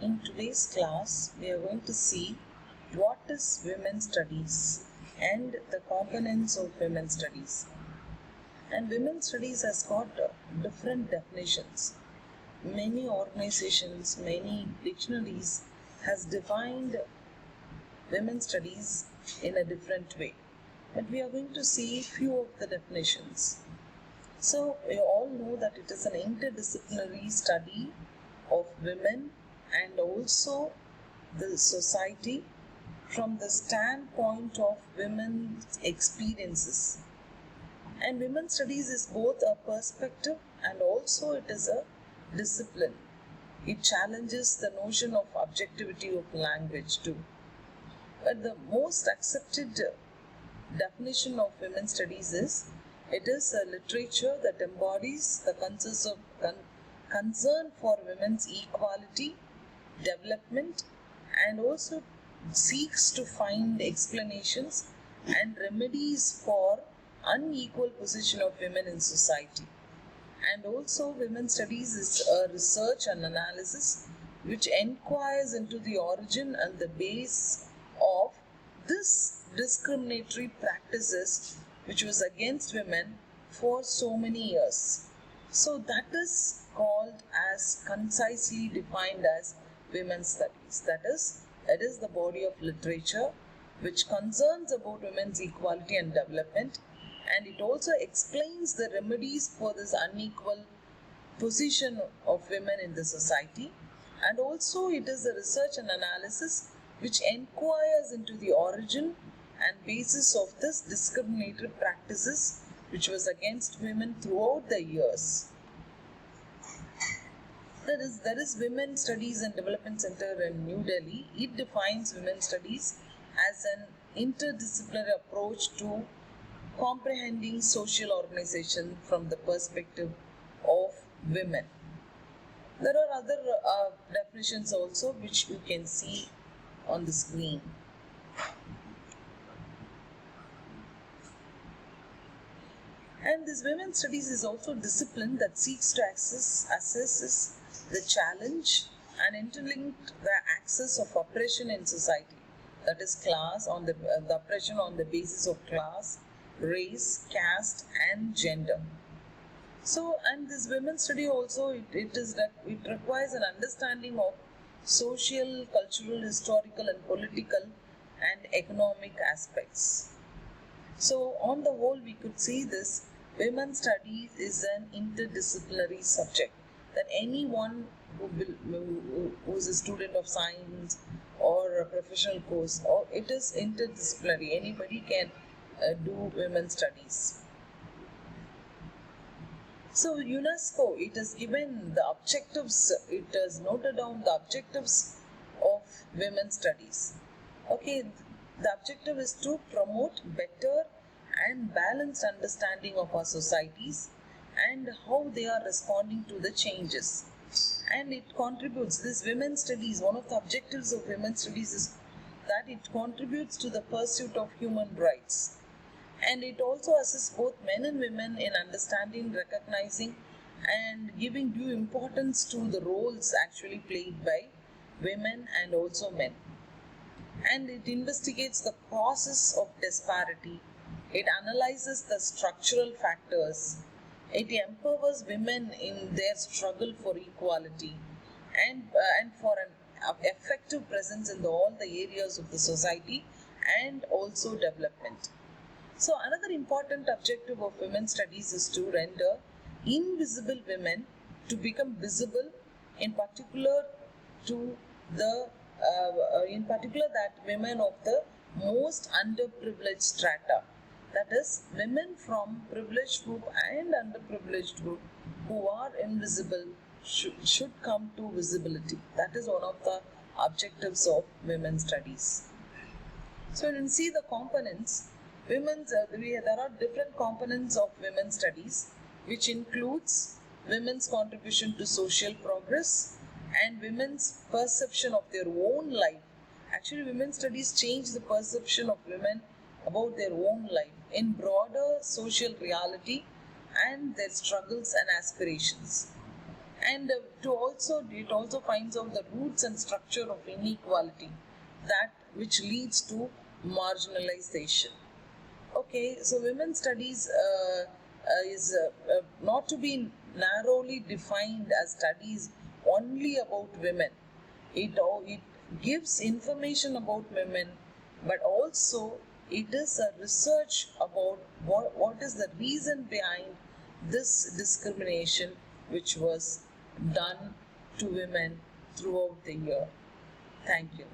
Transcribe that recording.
In today's class, we are going to see what is women's studies and the components of women's studies. And women's studies has got different definitions. Many organizations, many dictionaries has defined women's studies in a different way. But we are going to see few of the definitions. So we all know that it is an interdisciplinary study of women and also the society from the standpoint of women's experiences. And women's studies is both a perspective and also it is a discipline. It challenges the notion of objectivity of language too. But the most accepted definition of women's studies is it is a literature that embodies the concern for women's equality, development, and also seeks to find explanations and remedies for unequal position of women in society. And also women's studies is a research and analysis which inquires into the origin and the base of this discriminatory practices which was against women for so many years. So that is called as concisely defined as women's studies. That is, it is the body of literature which concerns about women's equality and development, and it also explains the remedies for this unequal position of women in the society, and also it is a research and analysis which inquires into the origin and basis of this discriminatory practices which was against women throughout the years. There is Women's Studies and Development Center in New Delhi. It defines women's studies as an interdisciplinary approach to comprehending social organization from the perspective of women. There are other definitions also which you can see on the screen. And this women's studies is also a discipline that seeks to assesses the challenge and interlink the axis of oppression in society. That is class on the oppression on the basis of class, race, caste, and gender. So, and this women's study also it requires an understanding of social, cultural, historical, and political and economic aspects. So, on the whole, we could see this women's studies is an interdisciplinary subject that anyone who is a student of science or a professional course, or it is interdisciplinary. Anybody can do women's studies. So UNESCO, it has given the objectives, it has noted down the objectives of women's studies. Okay, the objective is to promote better and balanced understanding of our societies and how they are responding to the changes. And it contributes, this women's studies, one of the objectives of women's studies is that it contributes to the pursuit of human rights. And it also assists both men and women in understanding, recognizing, and giving due importance to the roles actually played by women and also men. And it investigates the causes of disparity. It analyzes the structural factors. It empowers women in their struggle for equality and for an effective presence in all the areas of the society and also development. So another important objective of women's studies is to render invisible women to become visible, in particular that women of the most underprivileged strata, that is women from privileged group and underprivileged group who are invisible should come to visibility. That is one of the objectives of women's studies. So when you see the components, there are different components of women's studies, which includes women's contribution to social progress and women's perception of their own life. Actually, women's studies change the perception of women about their own life in broader social reality and their struggles and aspirations. and it also finds out the roots and structure of inequality, that which leads to marginalization. Okay, so women's studies is not to be narrowly defined as studies only about women. It gives information about women, but also it is a research about what is the reason behind this discrimination which was done to women throughout the year. Thank you.